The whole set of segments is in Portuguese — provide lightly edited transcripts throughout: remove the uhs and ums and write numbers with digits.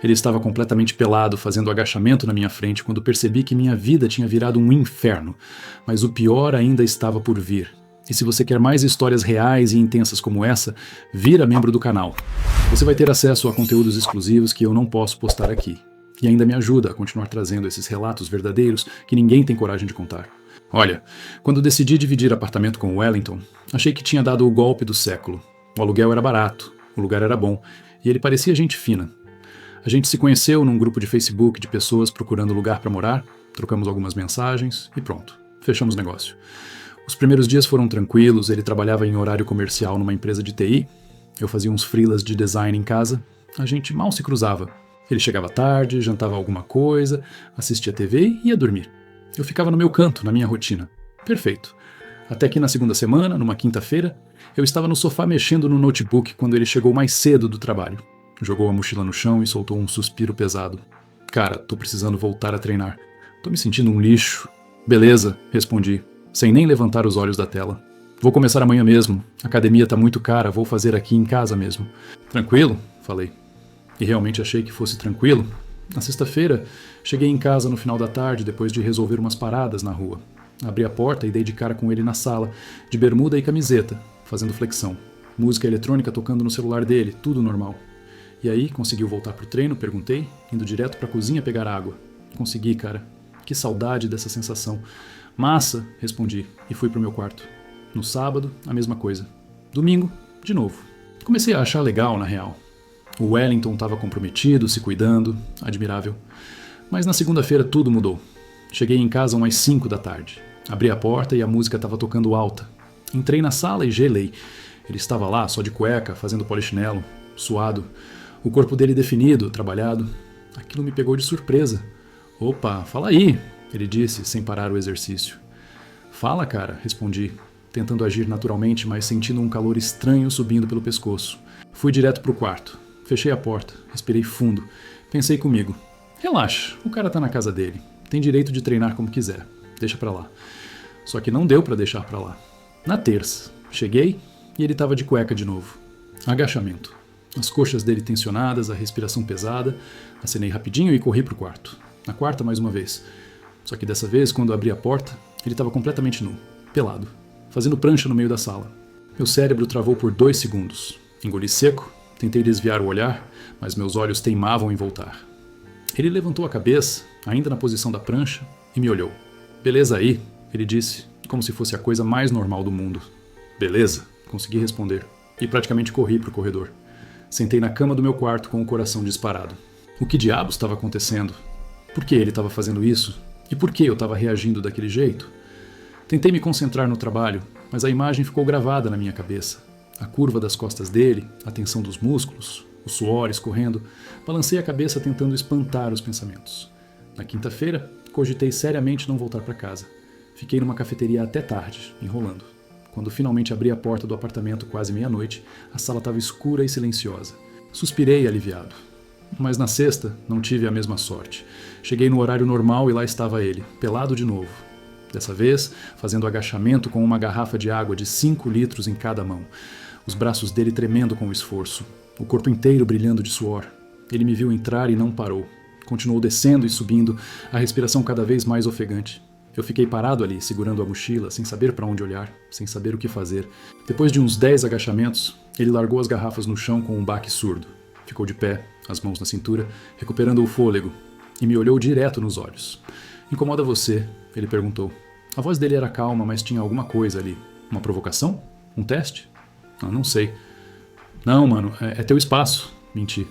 Ele estava completamente pelado, fazendo agachamento na minha frente, quando percebi que minha vida tinha virado um inferno. Mas o pior ainda estava por vir. E se você quer mais histórias reais e intensas como essa, vira membro do canal. Você vai ter acesso a conteúdos exclusivos que eu não posso postar aqui. E ainda me ajuda a continuar trazendo esses relatos verdadeiros que ninguém tem coragem de contar. Olha, quando decidi dividir apartamento com o Wellington, achei que tinha dado o golpe do século. O aluguel era barato, o lugar era bom, e ele parecia gente fina. A gente se conheceu num grupo de Facebook de pessoas procurando lugar para morar, trocamos algumas mensagens e pronto, fechamos negócio. Os primeiros dias foram tranquilos, ele trabalhava em horário comercial numa empresa de TI, eu fazia uns freelas de design em casa, a gente mal se cruzava. Ele chegava tarde, jantava alguma coisa, assistia TV e ia dormir. Eu ficava no meu canto, na minha rotina. Perfeito. Até que na segunda semana, numa quinta-feira, eu estava no sofá mexendo no notebook quando ele chegou mais cedo do trabalho. Jogou a mochila no chão e soltou um suspiro pesado. Cara, tô precisando voltar a treinar. Tô me sentindo um lixo. Beleza, respondi, sem nem levantar os olhos da tela. Vou começar amanhã mesmo. A academia tá muito cara, vou fazer aqui em casa mesmo. Tranquilo? Falei. E realmente achei que fosse tranquilo. Na sexta-feira, cheguei em casa no final da tarde depois de resolver umas paradas na rua. Abri a porta e dei de cara com ele na sala, de bermuda e camiseta, fazendo flexão. Música eletrônica tocando no celular dele, tudo normal. E aí, conseguiu voltar pro treino? Perguntei, indo direto pra cozinha pegar água. Consegui, cara. Que saudade dessa sensação. Massa, respondi, e fui pro meu quarto. No sábado, a mesma coisa. Domingo, de novo. Comecei a achar legal, na real. O Wellington estava comprometido, se cuidando, admirável. Mas na segunda-feira tudo mudou. Cheguei em casa umas 5 da tarde. Abri a porta e a música estava tocando alta. Entrei na sala e gelei. Ele estava lá, só de cueca, fazendo polichinelo, suado. O corpo dele definido, trabalhado. Aquilo me pegou de surpresa. Opa, fala aí, ele disse, sem parar o exercício. Fala, cara, respondi, tentando agir naturalmente, mas sentindo um calor estranho subindo pelo pescoço. Fui direto pro quarto. Fechei a porta, respirei fundo. Pensei comigo. Relaxa, o cara tá na casa dele. Tem direito de treinar como quiser. Deixa pra lá. Só que não deu pra deixar pra lá. Na terça, cheguei e ele tava de cueca de novo. Agachamento. As coxas dele tensionadas, a respiração pesada. Acenei rapidinho e corri pro quarto. Na quarta, mais uma vez. Só que dessa vez, quando abri a porta, ele tava completamente nu, pelado, fazendo prancha no meio da sala. Meu cérebro travou por 2 segundos. Engoli seco. Tentei desviar o olhar, mas meus olhos teimavam em voltar. Ele levantou a cabeça, ainda na posição da prancha, e me olhou. Beleza aí, ele disse, como se fosse a coisa mais normal do mundo. Beleza, consegui responder, e praticamente corri para o corredor. Sentei na cama do meu quarto com o coração disparado. O que diabos estava acontecendo? Por que ele estava fazendo isso? E por que eu estava reagindo daquele jeito? Tentei me concentrar no trabalho, mas a imagem ficou gravada na minha cabeça. A curva das costas dele, a tensão dos músculos, o suor escorrendo, balancei a cabeça tentando espantar os pensamentos. Na quinta-feira, cogitei seriamente não voltar para casa. Fiquei numa cafeteria até tarde, enrolando. Quando finalmente abri a porta do apartamento quase meia-noite, a sala estava escura e silenciosa. Suspirei aliviado. Mas na sexta, não tive a mesma sorte. Cheguei no horário normal e lá estava ele, pelado de novo. Dessa vez, fazendo agachamento com uma garrafa de água de 5 litros em cada mão. Os braços dele tremendo com o esforço. O corpo inteiro brilhando de suor. Ele me viu entrar e não parou. Continuou descendo e subindo, a respiração cada vez mais ofegante. Eu fiquei parado ali, segurando a mochila, sem saber para onde olhar, sem saber o que fazer. Depois de uns 10 agachamentos, ele largou as garrafas no chão com um baque surdo. Ficou de pé, as mãos na cintura, recuperando o fôlego, e me olhou direto nos olhos. Incomoda você? Ele perguntou. A voz dele era calma, mas tinha alguma coisa ali. Uma provocação? Um teste? Não sei. Não, mano, é teu espaço. Menti.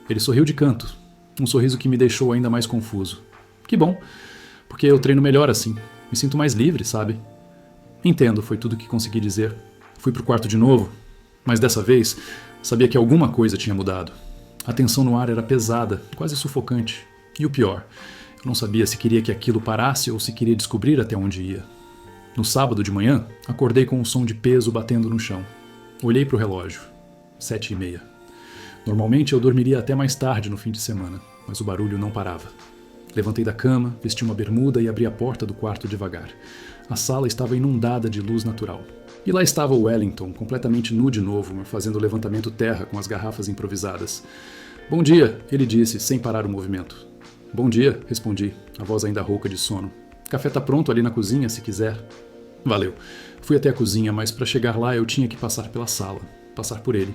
Ele sorriu de canto. Um sorriso que me deixou ainda mais confuso. Que bom, porque eu treino melhor assim. Me sinto mais livre, sabe? Entendo, foi tudo que consegui dizer. Fui pro quarto de novo, mas dessa vez sabia que alguma coisa tinha mudado. A tensão no ar era pesada, quase sufocante. E o pior, eu não sabia se queria que aquilo parasse ou se queria descobrir até onde ia. No sábado de manhã, acordei com um som de peso batendo no chão. Olhei para o relógio. 7h30. Normalmente eu dormiria até mais tarde no fim de semana, mas o barulho não parava. Levantei da cama, vesti uma bermuda e abri a porta do quarto devagar. A sala estava inundada de luz natural. E lá estava o Wellington, completamente nu de novo, fazendo levantamento terra com as garrafas improvisadas. Bom dia, ele disse, sem parar o movimento. Bom dia, respondi, a voz ainda rouca de sono. Café tá pronto ali na cozinha, se quiser. Valeu. Fui até a cozinha, mas para chegar lá eu tinha que passar pela sala, passar por ele.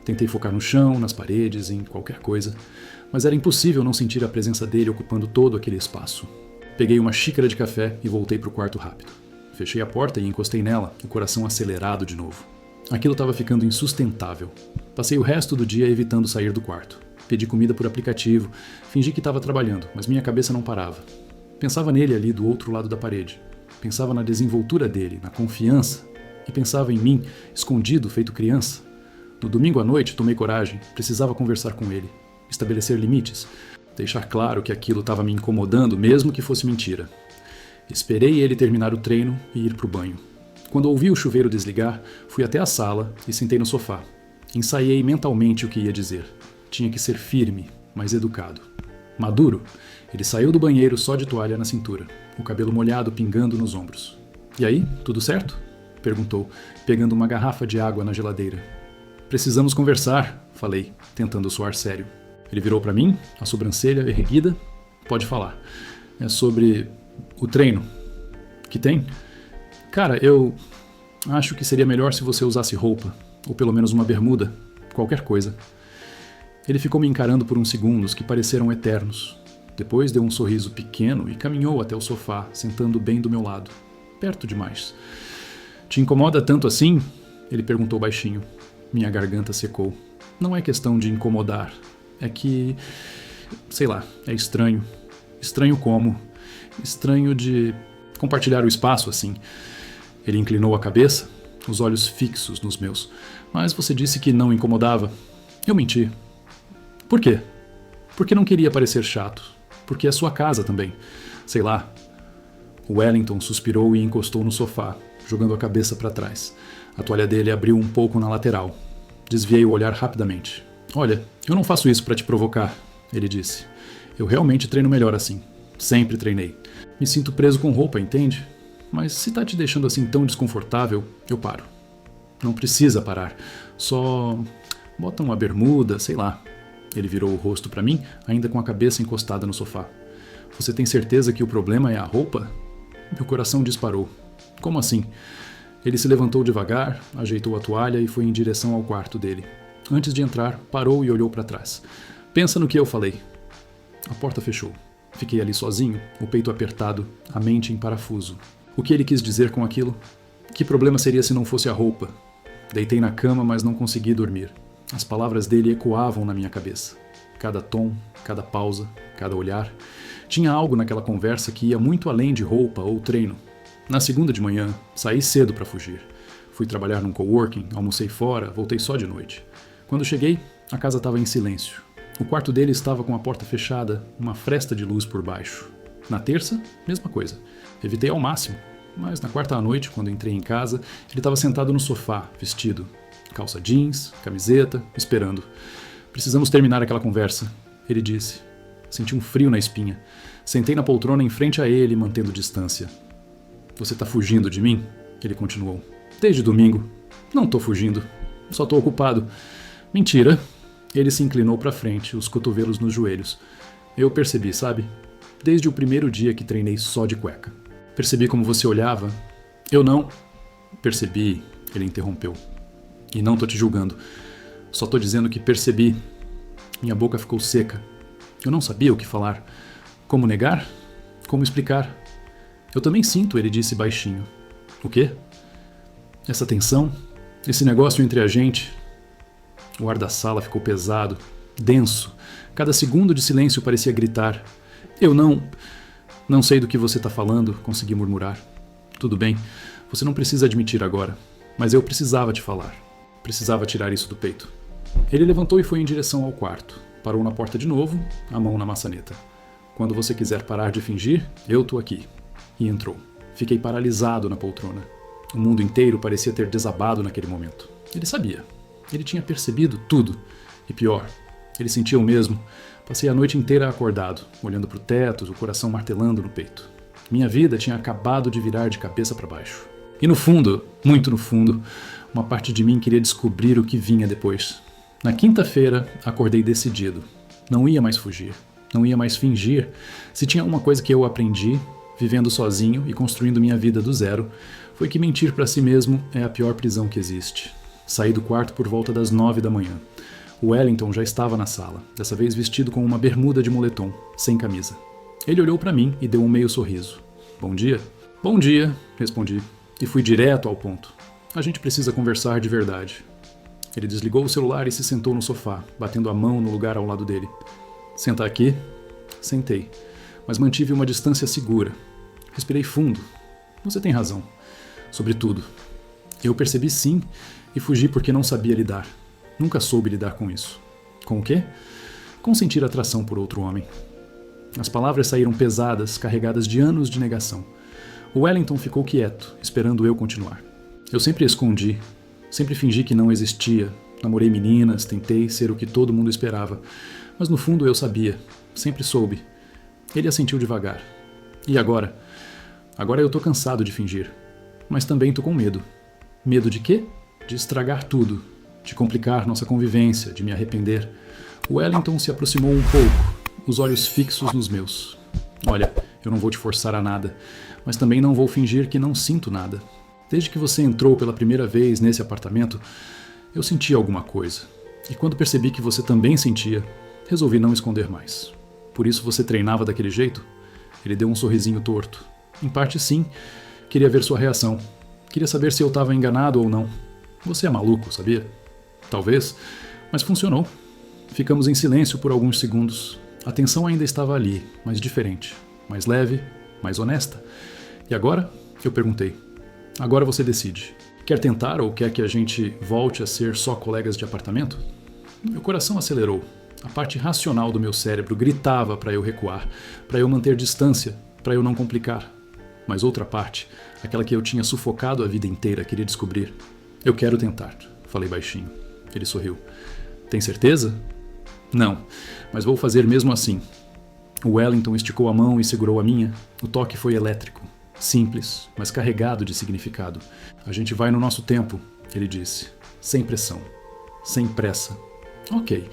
Tentei focar no chão, nas paredes, em qualquer coisa, mas era impossível não sentir a presença dele ocupando todo aquele espaço. Peguei uma xícara de café e voltei para o quarto rápido. Fechei a porta e encostei nela, o coração acelerado de novo. Aquilo estava ficando insustentável. Passei o resto do dia evitando sair do quarto. Pedi comida por aplicativo, fingi que estava trabalhando, mas minha cabeça não parava. Pensava nele ali do outro lado da parede. Pensava na desenvoltura dele, na confiança. E pensava em mim, escondido, feito criança. No domingo à noite, tomei coragem. Precisava conversar com ele. Estabelecer limites. Deixar claro que aquilo estava me incomodando, mesmo que fosse mentira. Esperei ele terminar o treino e ir para o banho. Quando ouvi o chuveiro desligar, fui até a sala e sentei no sofá. Ensaiei mentalmente o que ia dizer. Tinha que ser firme, mas educado. Maduro, ele saiu do banheiro só de toalha na cintura, o cabelo molhado pingando nos ombros. E aí, tudo certo? Perguntou, pegando uma garrafa de água na geladeira. Precisamos conversar, falei, tentando soar sério. Ele virou para mim, a sobrancelha erguida. Pode falar. É sobre o treino. Que tem? Cara, eu acho que seria melhor se você usasse roupa, ou pelo menos uma bermuda, qualquer coisa. Ele ficou me encarando por uns segundos que pareceram eternos. Depois deu um sorriso pequeno e caminhou até o sofá, sentando bem do meu lado. Perto demais. Te incomoda tanto assim? Ele perguntou baixinho. Minha garganta secou. Não é questão de incomodar. É que... sei lá, é estranho. Estranho como? Estranho de compartilhar o espaço assim. Ele inclinou a cabeça, os olhos fixos nos meus. Mas você disse que não incomodava. Eu menti. Por quê? Porque não queria parecer chato. Porque é sua casa também. Sei lá. O Wellington suspirou e encostou no sofá, jogando a cabeça para trás. A toalha dele abriu um pouco na lateral. Desviei o olhar rapidamente. Olha, eu não faço isso para te provocar, ele disse. Eu realmente treino melhor assim. Sempre treinei. Me sinto preso com roupa, entende? Mas se tá te deixando assim tão desconfortável, eu paro. Não precisa parar. Só bota uma bermuda, sei lá. Ele virou o rosto para mim, ainda com a cabeça encostada no sofá. Você tem certeza que o problema é a roupa? Meu coração disparou. Como assim? Ele se levantou devagar, ajeitou a toalha e foi em direção ao quarto dele. Antes de entrar, parou e olhou para trás. Pensa no que eu falei. A porta fechou. Fiquei ali sozinho, o peito apertado, a mente em parafuso. O que ele quis dizer com aquilo? Que problema seria se não fosse a roupa? Deitei na cama, mas não consegui dormir. As palavras dele ecoavam na minha cabeça. Cada tom, cada pausa, cada olhar. Tinha algo naquela conversa que ia muito além de roupa ou treino. Na segunda de manhã, saí cedo para fugir. Fui trabalhar num coworking, almocei fora, voltei só de noite. Quando cheguei, a casa estava em silêncio. O quarto dele estava com a porta fechada, uma fresta de luz por baixo. Na terça, mesma coisa. Evitei ao máximo, mas na quarta à noite, quando entrei em casa, ele estava sentado no sofá, vestido. Calça jeans, camiseta, esperando. Precisamos terminar aquela conversa, ele disse. Senti um frio na espinha. Sentei na poltrona em frente a ele, mantendo distância. Você tá fugindo de mim? Ele continuou. Desde domingo. Não tô fugindo. Só tô ocupado. Mentira. Ele se inclinou para frente, os cotovelos nos joelhos. Eu percebi, sabe? Desde o primeiro dia que treinei só de cueca. Percebi como você olhava. Eu não... Percebi, ele interrompeu. E não tô te julgando. Só tô dizendo que percebi. Minha boca ficou seca. Eu não sabia o que falar. Como negar? Como explicar? Eu também sinto, ele disse baixinho. O quê? Essa tensão? Esse negócio entre a gente? O ar da sala ficou pesado, denso. Cada segundo de silêncio parecia gritar. Eu não sei do que você tá falando, consegui murmurar. Tudo bem, você não precisa admitir agora. Mas eu precisava te falar. Precisava tirar isso do peito. Ele levantou e foi em direção ao quarto. Parou na porta de novo, a mão na maçaneta. Quando você quiser parar de fingir, eu tô aqui. E entrou. Fiquei paralisado na poltrona. O mundo inteiro parecia ter desabado naquele momento. Ele sabia. Ele tinha percebido tudo. E pior, ele sentia o mesmo. Passei a noite inteira acordado, olhando para o teto, o coração martelando no peito. Minha vida tinha acabado de virar de cabeça para baixo. E no fundo, muito no fundo, uma parte de mim queria descobrir o que vinha depois. Na quinta-feira, acordei decidido. Não ia mais fugir. Não ia mais fingir. Se tinha uma coisa que eu aprendi, vivendo sozinho e construindo minha vida do zero, foi que mentir para si mesmo é a pior prisão que existe. Saí do quarto por volta das 9 da manhã. O Wellington já estava na sala, dessa vez vestido com uma bermuda de moletom, sem camisa. Ele olhou para mim e deu um meio sorriso. Bom dia? Bom dia, respondi, e fui direto ao ponto. A gente precisa conversar de verdade. Ele desligou o celular e se sentou no sofá, batendo a mão no lugar ao lado dele. Senta aqui? Sentei, mas mantive uma distância segura. Respirei fundo. Você tem razão. Sobretudo. Eu percebi sim e fugi porque não sabia lidar. Nunca soube lidar com isso. Com o quê? Com sentir atração por outro homem. As palavras saíram pesadas, carregadas de anos de negação. O Wellington ficou quieto, esperando eu continuar. Eu sempre escondi, sempre fingi que não existia. Namorei meninas, tentei ser o que todo mundo esperava. Mas no fundo eu sabia, sempre soube. Ele assentiu devagar. E agora? Agora eu tô cansado de fingir. Mas também tô com medo. Medo de quê? De estragar tudo. De complicar nossa convivência, de me arrepender. O Wellington se aproximou um pouco, os olhos fixos nos meus. Olha, eu não vou te forçar a nada, mas também não vou fingir que não sinto nada. Desde que você entrou pela primeira vez nesse apartamento, eu senti alguma coisa. E quando percebi que você também sentia, resolvi não esconder mais. Por isso você treinava daquele jeito? Ele deu um sorrisinho torto. Em parte sim, queria ver sua reação. Queria saber se eu estava enganado ou não. Você é maluco, sabia? Talvez, mas funcionou. Ficamos em silêncio por alguns segundos. A tensão ainda estava ali, mas diferente. Mais leve, mais honesta. E agora? Eu perguntei. Agora você decide. Quer tentar ou quer que a gente volte a ser só colegas de apartamento? Meu coração acelerou. A parte racional do meu cérebro gritava para eu recuar, para eu manter distância, para eu não complicar. Mas outra parte, aquela que eu tinha sufocado a vida inteira, queria descobrir. Eu quero tentar, falei baixinho. Ele sorriu. Tem certeza? Não, mas vou fazer mesmo assim. O Wellington esticou a mão e segurou a minha. O toque foi elétrico, simples, mas carregado de significado. A gente vai no nosso tempo, ele disse, sem pressão, sem pressa. Ok,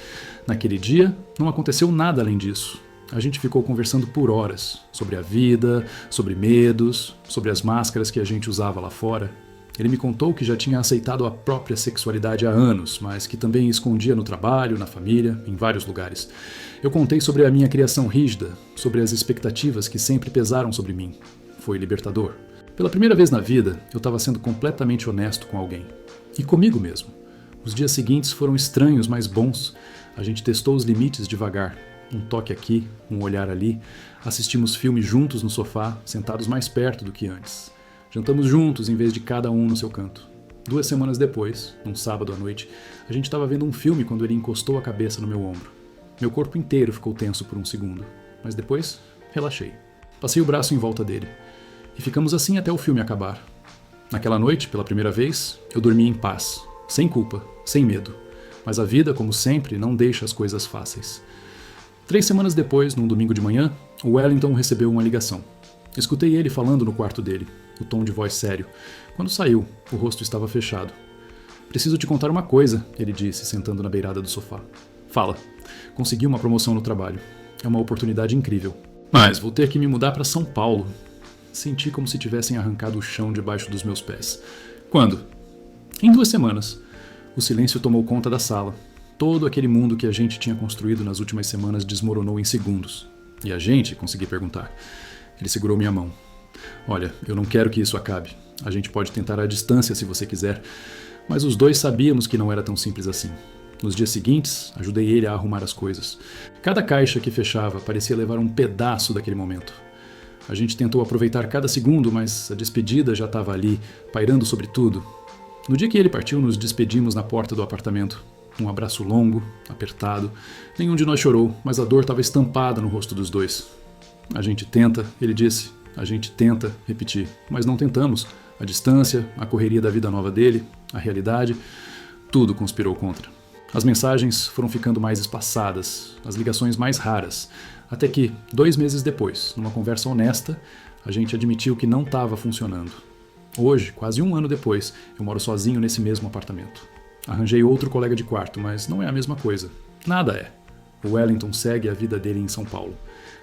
naquele dia não aconteceu nada além disso. A gente ficou conversando por horas, sobre a vida, sobre medos, sobre as máscaras que a gente usava lá fora. Ele me contou que já tinha aceitado a própria sexualidade há anos, mas que também escondia no trabalho, na família, em vários lugares. Eu contei sobre a minha criação rígida, sobre as expectativas que sempre pesaram sobre mim. Foi libertador. Pela primeira vez na vida, eu estava sendo completamente honesto com alguém. E comigo mesmo. Os dias seguintes foram estranhos, mas bons. A gente testou os limites devagar. Um toque aqui, um olhar ali. Assistimos filme juntos no sofá, sentados mais perto do que antes. Jantamos juntos em vez de cada um no seu canto. 2 semanas depois, num sábado à noite, a gente estava vendo um filme quando ele encostou a cabeça no meu ombro. Meu corpo inteiro ficou tenso por um segundo, mas depois relaxei. Passei o braço em volta dele. E ficamos assim até o filme acabar. Naquela noite, pela primeira vez, eu dormi em paz, sem culpa, sem medo. Mas a vida, como sempre, não deixa as coisas fáceis. 3 semanas depois, num domingo de manhã, o Wellington recebeu uma ligação. Escutei ele falando no quarto dele, o tom de voz sério. Quando saiu, o rosto estava fechado. Preciso te contar uma coisa, ele disse, sentando na beirada do sofá. Fala. Consegui uma promoção no trabalho. É uma oportunidade incrível. Mas vou ter que me mudar para São Paulo. Senti como se tivessem arrancado o chão debaixo dos meus pés. Quando? Em 2 semanas. O silêncio tomou conta da sala. Todo aquele mundo que a gente tinha construído nas últimas semanas desmoronou em segundos. E a gente, consegui perguntar. Ele segurou minha mão. Olha, eu não quero que isso acabe. A gente pode tentar à distância se você quiser. Mas os dois sabíamos que não era tão simples assim. Nos dias seguintes, ajudei ele a arrumar as coisas. Cada caixa que fechava parecia levar um pedaço daquele momento. A gente tentou aproveitar cada segundo, mas a despedida já estava ali, pairando sobre tudo. No dia que ele partiu, nos despedimos na porta do apartamento. Um abraço longo, apertado. Nenhum de nós chorou, mas a dor estava estampada no rosto dos dois. A gente tenta, ele disse. A gente tenta, repeti, mas não tentamos. A distância, a correria da vida nova dele, a realidade, tudo conspirou contra. As mensagens foram ficando mais espaçadas, as ligações mais raras, até que, 2 meses depois, numa conversa honesta, a gente admitiu que não estava funcionando. Hoje, quase 1 ano depois, eu moro sozinho nesse mesmo apartamento. Arranjei outro colega de quarto, mas não é a mesma coisa. Nada é. O Wellington segue a vida dele em São Paulo.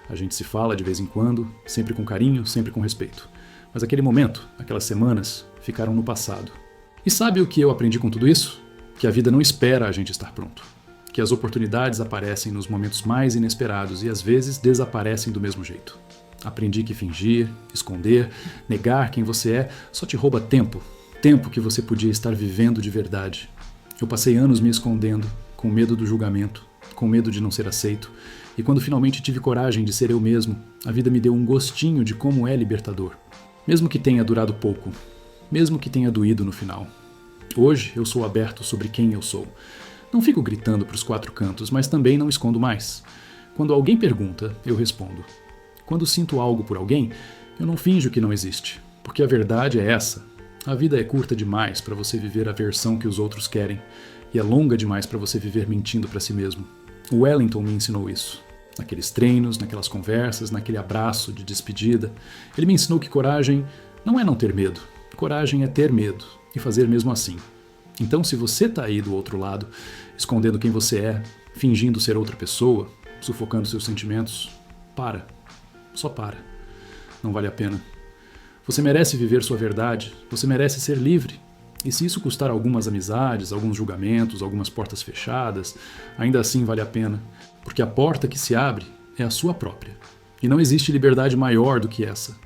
A gente se fala de vez em quando, sempre com carinho, sempre com respeito. Mas aquele momento, aquelas semanas, ficaram no passado. E sabe o que eu aprendi com tudo isso? Que a vida não espera a gente estar pronto. Que as oportunidades aparecem nos momentos mais inesperados e às vezes desaparecem do mesmo jeito. Aprendi que fingir, esconder, negar quem você é só te rouba tempo. Tempo que você podia estar vivendo de verdade. Eu passei anos me escondendo, com medo do julgamento, com medo de não ser aceito, e quando finalmente tive coragem de ser eu mesmo, a vida me deu um gostinho de como é libertador. Mesmo que tenha durado pouco, mesmo que tenha doído no final. Hoje eu sou aberto sobre quem eu sou. Não fico gritando para os quatro cantos, mas também não escondo mais. Quando alguém pergunta, eu respondo. Quando sinto algo por alguém, eu não finjo que não existe, porque a verdade é essa. A vida é curta demais para você viver a versão que os outros querem, e é longa demais para você viver mentindo para si mesmo. O Wellington me ensinou isso. Naqueles treinos, naquelas conversas, naquele abraço de despedida. Ele me ensinou que coragem não é não ter medo. Coragem é ter medo e fazer mesmo assim. Então, se você tá aí do outro lado, escondendo quem você é, fingindo ser outra pessoa, sufocando seus sentimentos, para. Só para. Não vale a pena. Você merece viver sua verdade, você merece ser livre. E se isso custar algumas amizades, alguns julgamentos, algumas portas fechadas, ainda assim vale a pena, porque a porta que se abre é a sua própria. E não existe liberdade maior do que essa.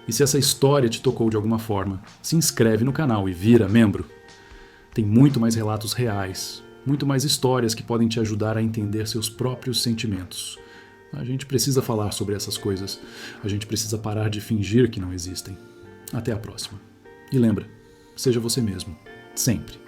E se essa história te tocou de alguma forma, se inscreve no canal e vira membro. Tem muito mais relatos reais, muito mais histórias que podem te ajudar a entender seus próprios sentimentos. A gente precisa falar sobre essas coisas. A gente precisa parar de fingir que não existem. Até a próxima. E lembra, seja você mesmo. Sempre.